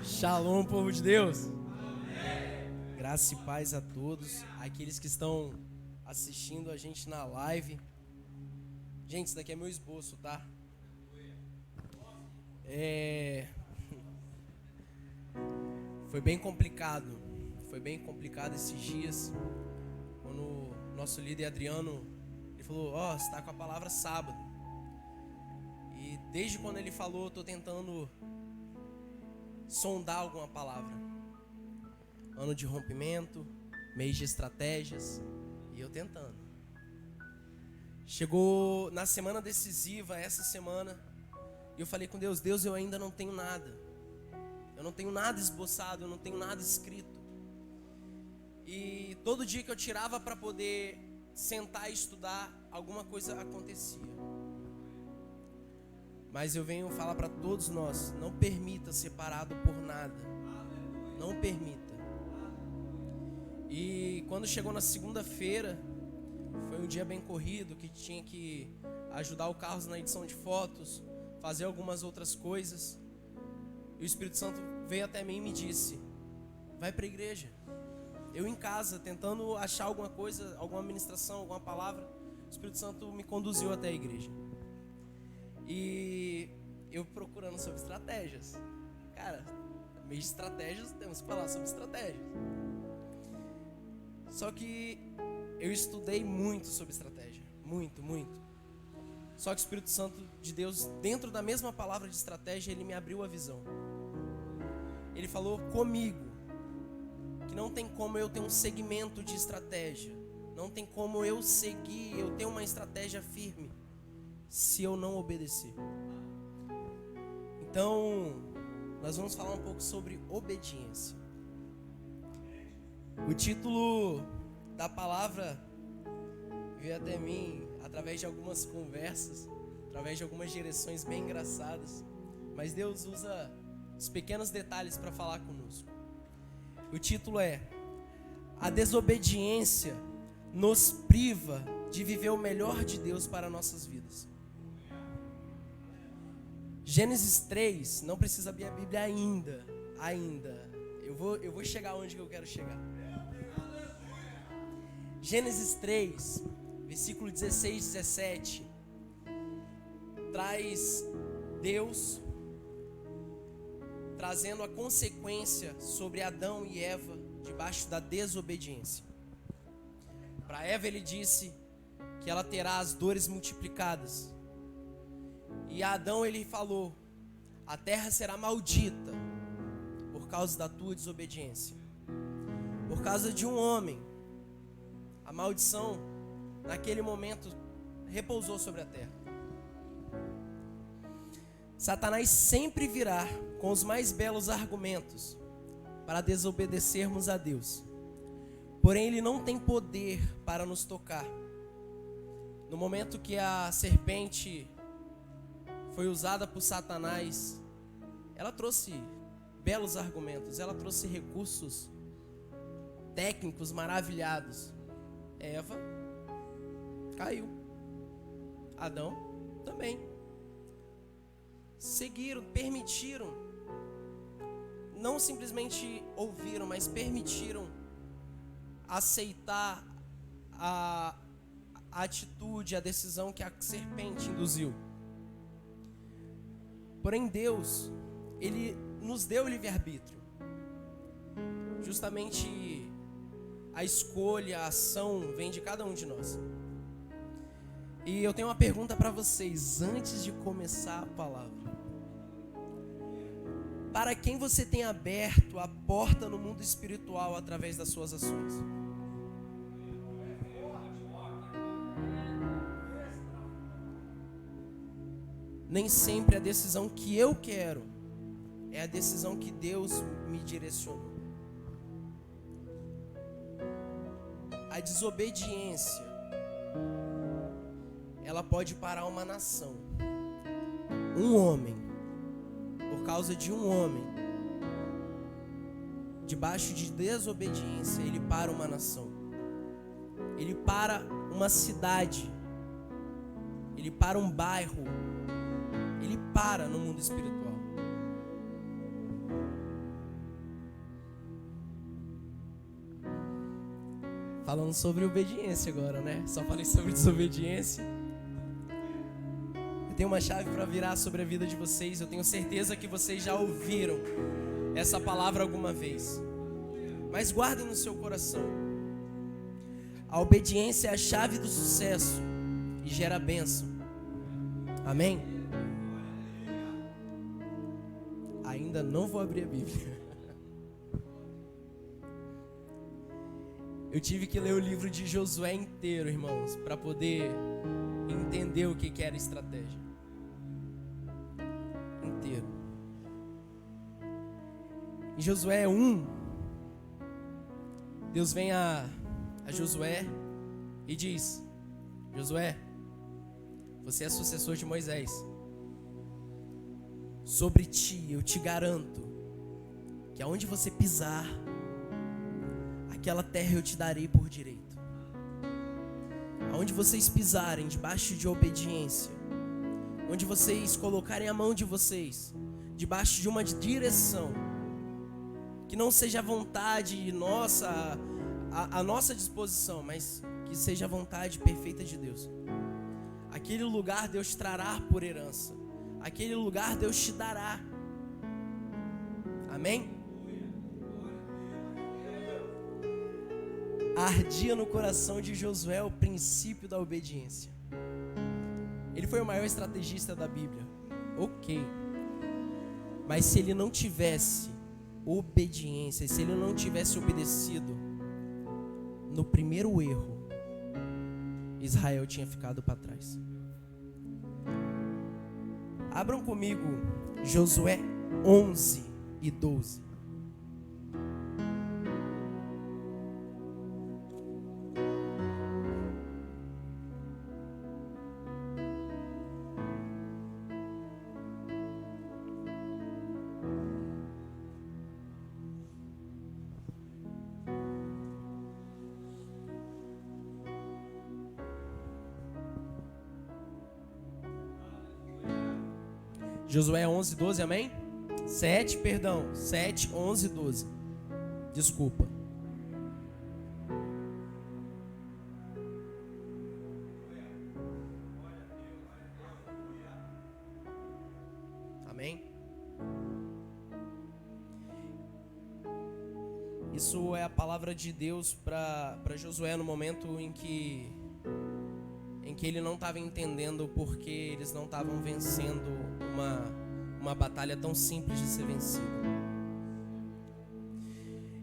Shalom, povo de Deus. Amém. Graça e paz a todos, aqueles que estão assistindo a gente na live. Gente, isso daqui é meu esboço, tá? Foi bem complicado esses dias, quando o nosso líder Adriano, ele falou, você tá com a palavra sábado. E desde quando ele falou, eu tô tentando sondar alguma palavra. Ano de rompimento, mês de estratégias, e eu tentando. Chegou na semana decisiva, essa semana, e eu falei com Deus, eu ainda não tenho nada. Eu não tenho nada esboçado, eu não tenho nada escrito. E todo dia que eu tirava para poder sentar e estudar, alguma coisa acontecia. Mas eu venho falar para todos nós, não permita ser parado por nada. Não permita. E quando chegou na segunda-feira, foi um dia bem corrido, que tinha que ajudar o Carlos na edição de fotos, fazer algumas outras coisas. E o Espírito Santo veio até mim e me disse, vai para a igreja. Eu em casa, tentando achar alguma coisa, alguma ministração, alguma palavra, o Espírito Santo me conduziu até a igreja. E eu procurando sobre estratégias. Cara, meio de estratégias, temos que falar sobre estratégias. Só que eu estudei muito sobre estratégia. Muito. Só que o Espírito Santo de Deus, dentro da mesma palavra de estratégia, ele me abriu a visão. Ele falou comigo que não tem como eu ter um segmento de estratégia. Não tem como eu seguir, eu ter uma estratégia firme, se eu não obedecer. Então, nós vamos falar um pouco sobre obediência. O título da palavra veio até mim através de algumas conversas, através de algumas direções bem engraçadas, mas Deus usa os pequenos detalhes para falar conosco. O título é: a desobediência nos priva de viver o melhor de Deus para nossas vidas. Gênesis 3, não precisa abrir a Bíblia ainda. Eu vou chegar onde que eu quero chegar. Gênesis 3, versículo 16 e 17, traz Deus trazendo a consequência sobre Adão e Eva debaixo da desobediência. Para Eva ele disse que ela terá as dores multiplicadas. E a Adão ele falou, a terra será maldita por causa da tua desobediência. Por causa de um homem, a maldição naquele momento repousou sobre a terra. Satanás sempre virá com os mais belos argumentos para desobedecermos a Deus. Porém, ele não tem poder para nos tocar. No momento que a serpente foi usada por Satanás, ela trouxe belos argumentos, ela trouxe recursos técnicos maravilhados. Eva caiu, Adão também. Seguiram, permitiram, não simplesmente ouviram, mas permitiram aceitar a atitude, a decisão que a serpente induziu. Porém Deus, ele nos deu o livre-arbítrio. Justamente a escolha, a ação vem de cada um de nós. E eu tenho uma pergunta para vocês antes de começar a palavra. Para quem você tem aberto a porta no mundo espiritual através das suas ações? Nem sempre a decisão que eu quero é a decisão que Deus me direcionou. A desobediência, ela pode parar uma nação. Um homem, por causa de um homem, debaixo de desobediência, ele para uma nação. Ele para uma cidade. Ele para um bairro. Ele para no mundo espiritual. Falando sobre obediência agora, né? Só falei sobre desobediência. Eu tenho uma chave para virar sobre a vida de vocês. Eu tenho certeza que vocês já ouviram essa palavra alguma vez. Mas guardem no seu coração. A obediência é a chave do sucesso e gera bênção. Amém? Ainda não vou abrir a Bíblia. Eu tive que ler o livro de Josué inteiro, irmãos, para poder entender o que era estratégia. Inteiro. Em Josué 1, Deus vem a Josué e diz: Josué, você é sucessor de Moisés. Sobre ti eu te garanto que aonde você pisar, aquela terra eu te darei por direito. Aonde vocês pisarem debaixo de obediência, onde vocês colocarem a mão de vocês debaixo de uma direção, que não seja a vontade nossa, a nossa disposição, mas que seja a vontade perfeita de Deus. Aquele lugar Deus trará por herança. Aquele lugar Deus te dará. Amém? Ardia no coração de Josué o princípio da obediência. Ele foi o maior estrategista da Bíblia. Ok. Mas se ele não tivesse obediência, se ele não tivesse obedecido no primeiro erro, Israel tinha ficado para trás. Abram comigo Josué 11 e 12. Josué 11, 12, amém? 7, 11, 12. Desculpa. Amém? Isso é a palavra de Deus para Josué no momento em que ele não estava entendendo porque eles não estavam vencendo uma batalha tão simples de ser vencida.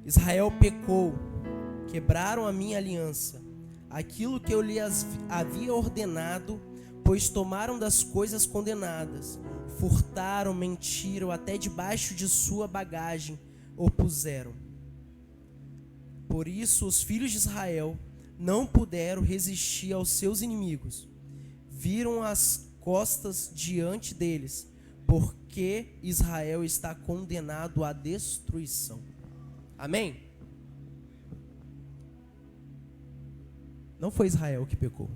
Israel pecou, quebraram a minha aliança, aquilo que eu lhes havia ordenado, pois tomaram das coisas condenadas, furtaram, mentiram, até debaixo de sua bagagem o puseram. Por isso os filhos de Israel não puderam resistir aos seus inimigos, viram as costas diante deles, porque Israel está condenado à destruição. Amém? Não foi Israel que pecou.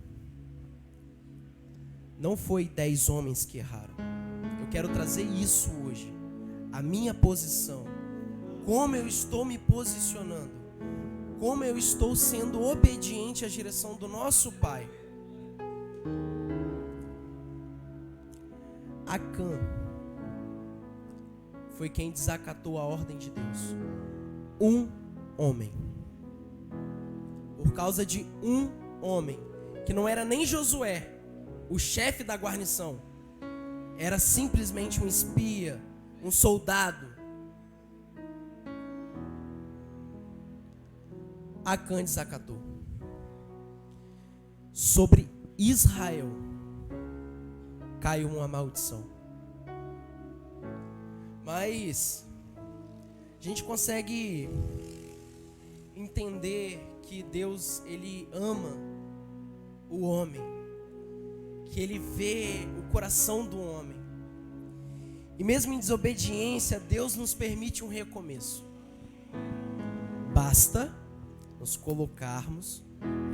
Não foi 10 homens que erraram. Eu quero trazer isso hoje. A minha posição. Como eu estou me posicionando. Como eu estou sendo obediente à direção do nosso Pai. Acã foi quem desacatou a ordem de Deus. Um homem. Por causa de um homem, que não era nem Josué, o chefe da guarnição, era simplesmente um espia, um soldado. Acã desacatou. Sobre Israel caiu uma maldição. Mas a gente consegue entender que Deus, Ele ama o homem, que Ele vê o coração do homem. E mesmo em desobediência, Deus nos permite um recomeço. Basta nos colocarmos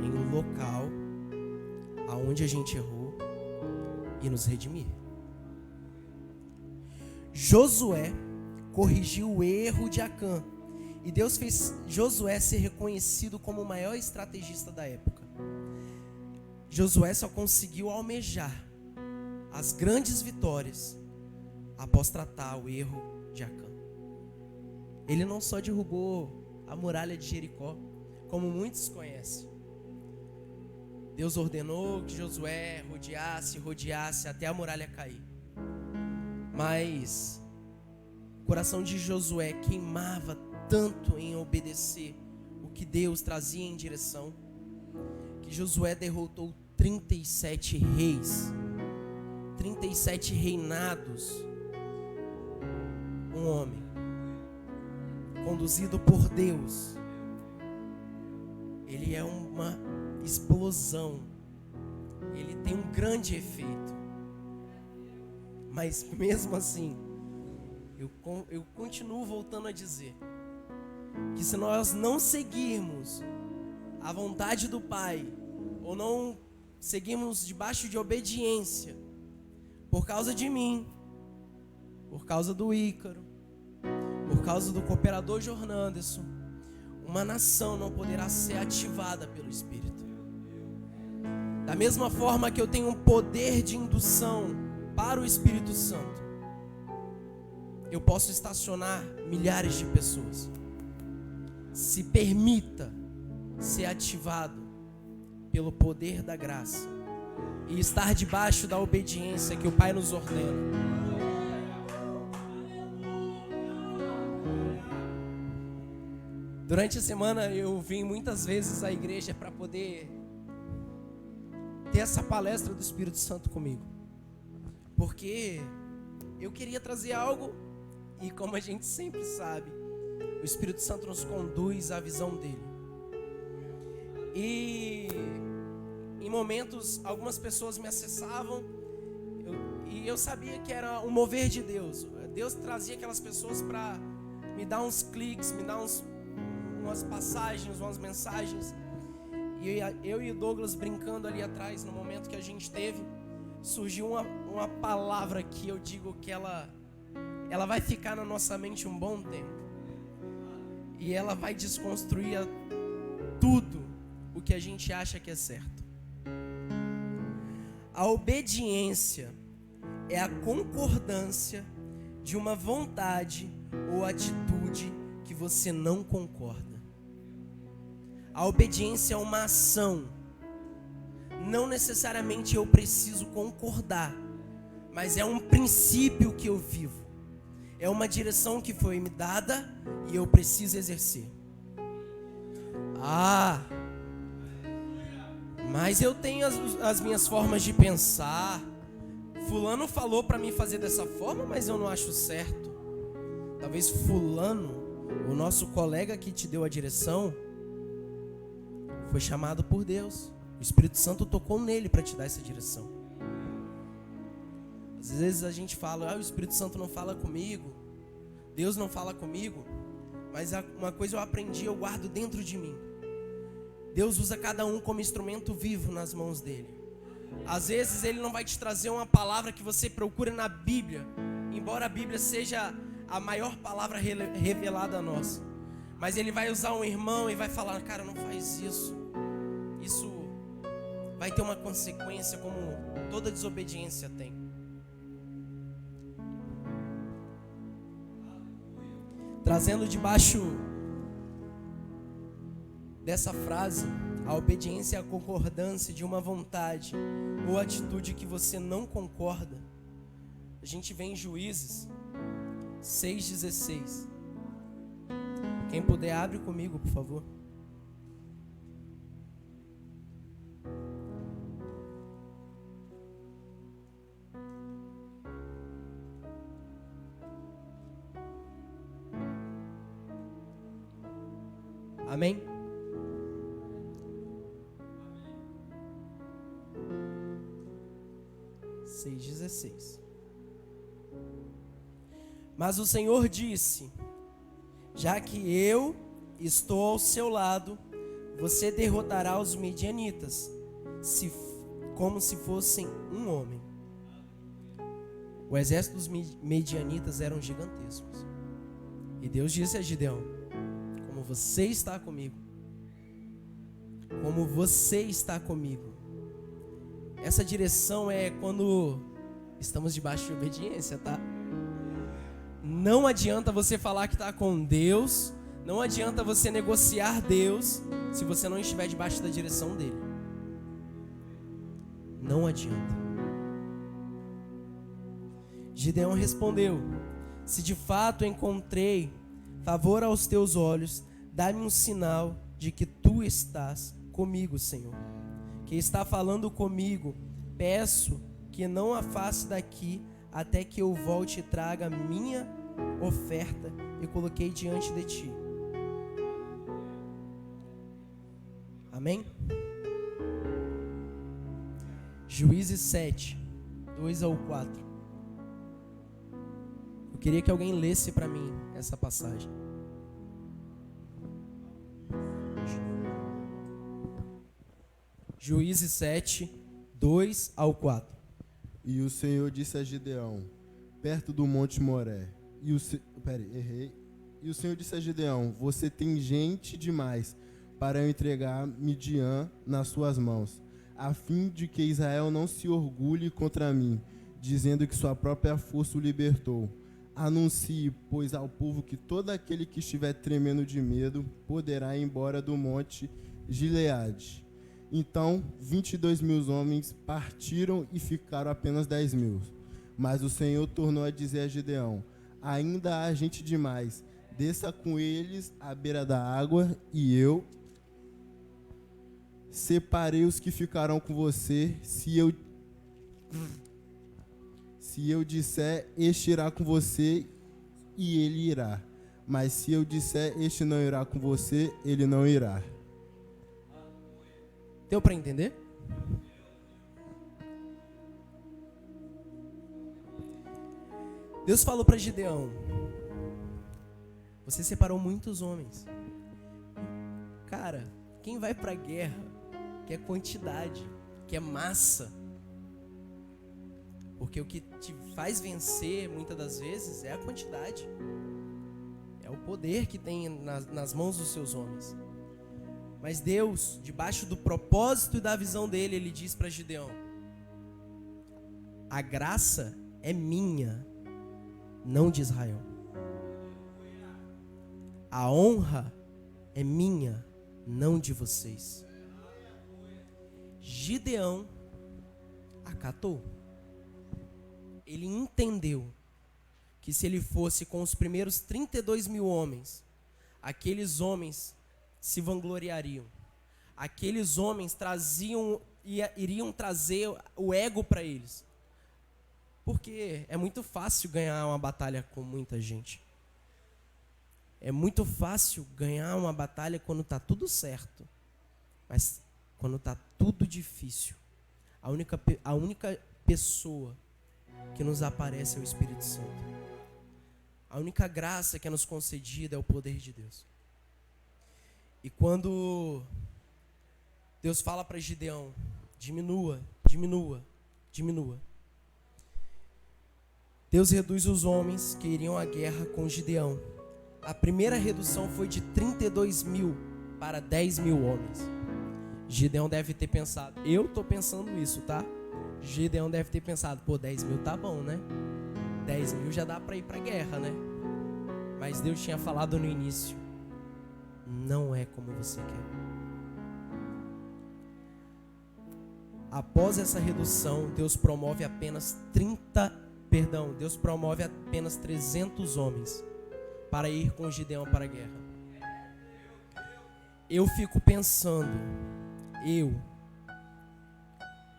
em um local aonde a gente errou e nos redimir. Josué corrigiu o erro de Acã E Deus fez Josué ser reconhecido como o maior estrategista da época. Josué só conseguiu almejar as grandes vitórias após tratar o erro de Acã. Ele não só derrubou a muralha de Jericó, como muitos conhecem. Deus ordenou que Josué rodeasse até a muralha cair. Mas o coração de Josué queimava tanto em obedecer o que Deus trazia em direção, que Josué derrotou 37 reis, 37 reinados. Um homem conduzido por Deus, ele é uma explosão, ele tem um grande efeito. Mas mesmo assim, eu continuo voltando a dizer que se nós não seguirmos a vontade do Pai, ou não seguirmos debaixo de obediência, por causa de mim, por causa do Ícaro, por causa do cooperador Jornanderson, uma nação não poderá ser ativada pelo Espírito. Da mesma forma que eu tenho um poder de indução para o Espírito Santo, eu posso estacionar milhares de pessoas. Se permita ser ativado pelo poder da graça e estar debaixo da obediência que o Pai nos ordena. Durante a semana eu vim muitas vezes à igreja para poder ter essa palestra do Espírito Santo comigo, porque eu queria trazer algo, e como a gente sempre sabe, o Espírito Santo nos conduz à visão dele. E em momentos algumas pessoas me acessavam, e eu sabia que era um mover de Deus. Deus trazia aquelas pessoas para me dar uns cliques, me dar umas passagens, umas mensagens. E eu e o Douglas brincando ali atrás, no momento que a gente teve, surgiu uma palavra que eu digo que ela vai ficar na nossa mente um bom tempo. E ela vai desconstruir tudo o que a gente acha que é certo. A obediência é a concordância de uma vontade ou atitude que você não concorda. A obediência é uma ação. Não necessariamente eu preciso concordar, mas é um princípio que eu vivo. É uma direção que foi me dada e eu preciso exercer. Mas eu tenho as minhas formas de pensar. Fulano falou para mim fazer dessa forma, mas eu não acho certo. Talvez fulano, o nosso colega que te deu a direção, foi chamado por Deus. O Espírito Santo tocou nele para te dar essa direção. Às vezes a gente fala, o Espírito Santo não fala comigo, Deus não fala comigo. Mas uma coisa eu aprendi, eu guardo dentro de mim. Deus usa cada um como instrumento vivo nas mãos dele. Às vezes ele não vai te trazer uma palavra que você procura na Bíblia, embora a Bíblia seja a maior palavra revelada a nós. Mas ele vai usar um irmão e vai falar, cara, não faz isso. Isso vai ter uma consequência, como toda desobediência tem. Trazendo debaixo dessa frase, a obediência é a concordância de uma vontade ou atitude que você não concorda. A gente vê em Juízes 6,16. Quem puder, abre comigo, por favor. Amém? Seis 16. Mas o Senhor disse: já que eu estou ao seu lado, você derrotará os midianitas, como se fossem um homem. O exército dos midianitas eram gigantescos. E Deus disse a Gideão: como você está comigo. Como você está comigo. Essa direção é quando estamos debaixo de obediência, tá? Não adianta você falar que está com Deus, não adianta você negociar Deus se você não estiver debaixo da direção dele. Não adianta. Gideão respondeu: se de fato encontrei favor aos teus olhos, dá-me um sinal de que tu estás comigo, Senhor. Que está falando comigo, peço que não afaste daqui até que eu volte e traga minha oferta e coloquei diante de ti. Amém? Juízes 7, 2 ao 4. Eu queria que alguém lesse para mim essa passagem. Juízes 7, 2 ao 4. E o Senhor disse a Gideão, perto do monte Moré. E o Senhor disse a Gideão, você tem gente demais para eu entregar Midian nas suas mãos, a fim de que Israel não se orgulhe contra mim, dizendo que sua própria força o libertou. Anuncie, pois, ao povo que todo aquele que estiver tremendo de medo poderá ir embora do monte Gileade. Então 22.000 homens partiram e ficaram apenas 10.000. Mas o Senhor tornou a dizer a Gideão, ainda há gente demais, desça com eles à beira da água, e eu separei os que ficarão com você. Se eu disser, este irá com você, e ele irá. Mas se eu disser, este não irá com você, ele não irá. Deu para entender? Deus falou para Gideão: você separou muitos homens. Cara, quem vai para a guerra quer quantidade, quer massa. Porque o que te faz vencer, muitas das vezes, é a quantidade. É o poder que tem nas mãos dos seus homens. Mas Deus, debaixo do propósito e da visão dele, ele diz para Gideão: a graça é minha, não de Israel. A honra é minha, não de vocês. Gideão acatou. Ele entendeu que se ele fosse com os primeiros 32.000 homens, aqueles homens se vangloriariam. Aqueles homens iriam trazer o ego para eles. Porque é muito fácil ganhar uma batalha com muita gente. É muito fácil ganhar uma batalha quando está tudo certo. Mas quando está tudo difícil, a única pessoa que nos aparece é o Espírito Santo. A única graça que é nos concedida é o poder de Deus. E quando Deus fala para Gideão, diminua, diminua, diminua. Deus reduz os homens que iriam à guerra com Gideão. A primeira redução foi de 32.000 para 10.000 homens. Gideão deve ter pensado, eu estou pensando isso, tá? Gideão deve ter pensado, 10.000 tá bom, né? 10.000 já dá para ir para a guerra, né? Mas Deus tinha falado no início, não é como você quer. Após essa redução, Deus promove apenas 300 homens para ir com Gideão para a guerra. Eu fico pensando,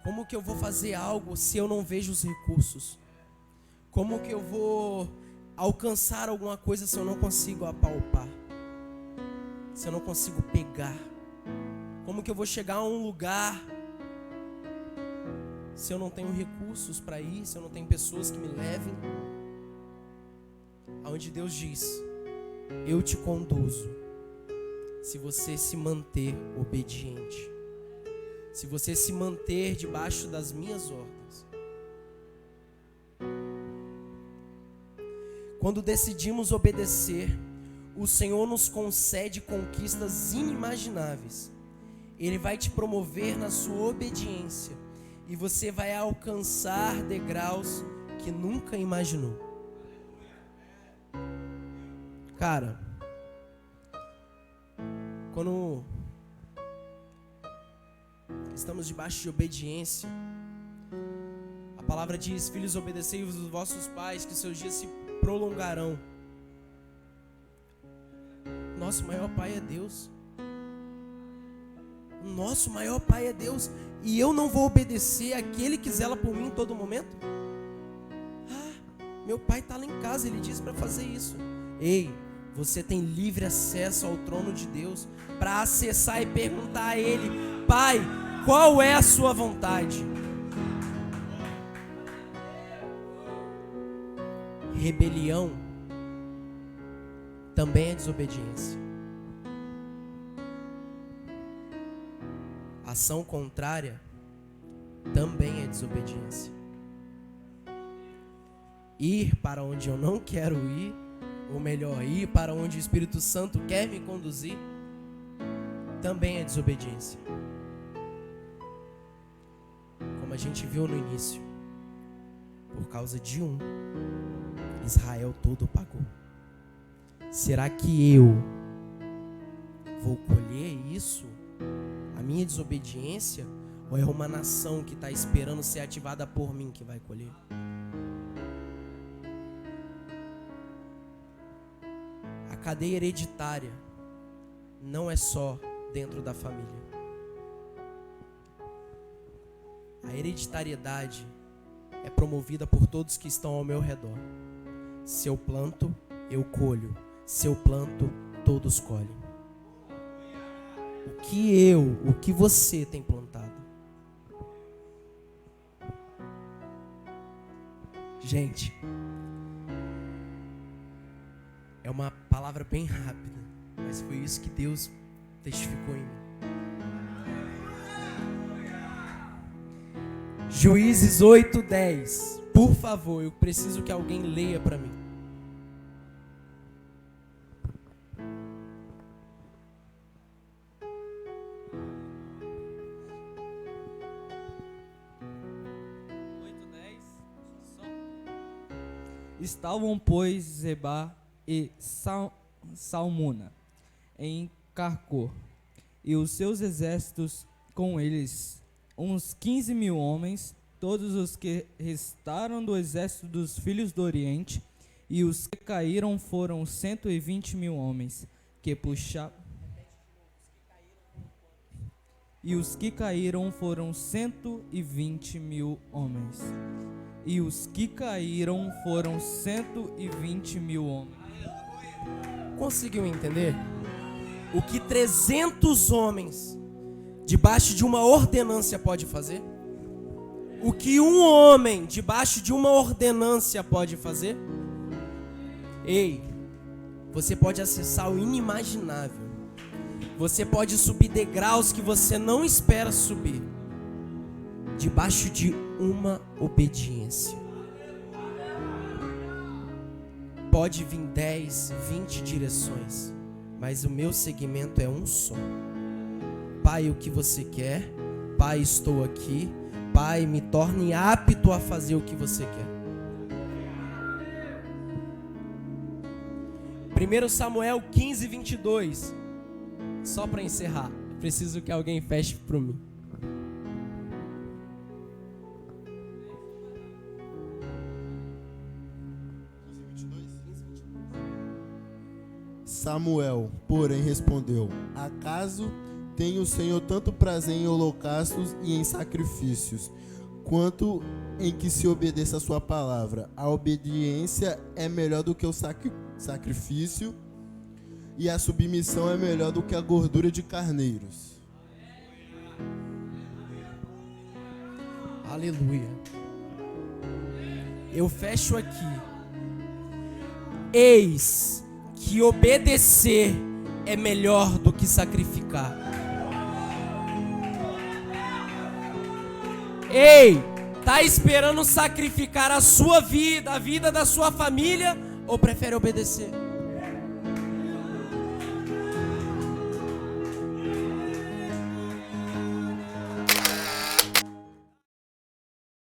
como que eu vou fazer algo se eu não vejo os recursos? Como que eu vou alcançar alguma coisa se eu não consigo apalpar? Se eu não consigo pegar? Como que eu vou chegar a um lugar se eu não tenho recursos para ir, se eu não tenho pessoas que me levem? Aonde Deus diz, eu te conduzo, se você se manter obediente, se você se manter debaixo das minhas ordens. Quando decidimos obedecer, o Senhor nos concede conquistas inimagináveis. Ele vai te promover na sua obediência e você vai alcançar degraus que nunca imaginou. Cara, quando estamos debaixo de obediência, a palavra diz: filhos, obedecei-vos os vossos pais, que seus dias se prolongarão. Nosso maior pai é Deus. O nosso maior pai é Deus. E eu não vou obedecer àquele que zela por mim em todo momento? Meu pai está lá em casa, ele disse para fazer isso. Ei, você tem livre acesso ao trono de Deus para acessar e perguntar a Ele: Pai, qual é a sua vontade? Rebelião também é desobediência. Ação contrária também é desobediência. Ir para onde eu não quero ir, ou melhor, ir para onde o Espírito Santo quer me conduzir, também é desobediência. Como a gente viu no início, por causa de um, Israel todo pagou. Será que eu vou colher isso, a minha desobediência, ou é uma nação que está esperando ser ativada por mim que vai colher? A cadeia hereditária não é só dentro da família. A hereditariedade é promovida por todos que estão ao meu redor. Se eu planto, eu colho. Se eu planto, todos colhem. O que você tem plantado? Gente, é uma palavra bem rápida, mas foi isso que Deus testificou em mim. Juízes 8:10. Por favor, eu preciso que alguém leia para mim. Estavam, pois, Zeba e Salmuna em Carcor, e os seus exércitos com eles, uns 15.000 homens, todos os que restaram do exército dos filhos do Oriente, e os que caíram foram 120.000 homens, que puxavam. E os que caíram foram 120.000 homens. E os que caíram foram 120.000 homens. Conseguiu entender? O que 300 homens, debaixo de uma ordenância, pode fazer? O que um homem, debaixo de uma ordenância, pode fazer? Ei, você pode acessar o inimaginável. Você pode subir degraus que você não espera subir, debaixo de uma obediência. Pode vir 10, 20 direções, mas o meu segmento é um só. Pai, o que você quer? Pai, estou aqui. Pai, me torne apto a fazer o que você quer. 1 Samuel 15:22. Só para encerrar, preciso que alguém feche para mim. Samuel, porém, respondeu: acaso tem o Senhor tanto prazer em holocaustos e em sacrifícios, quanto em que se obedeça a sua palavra? A obediência é melhor do que o sacrifício, e a submissão é melhor do que a gordura de carneiros. Aleluia. Eu fecho aqui. Eis que obedecer é melhor do que sacrificar. Ei, tá esperando sacrificar a sua vida, a vida da sua família, ou prefere obedecer?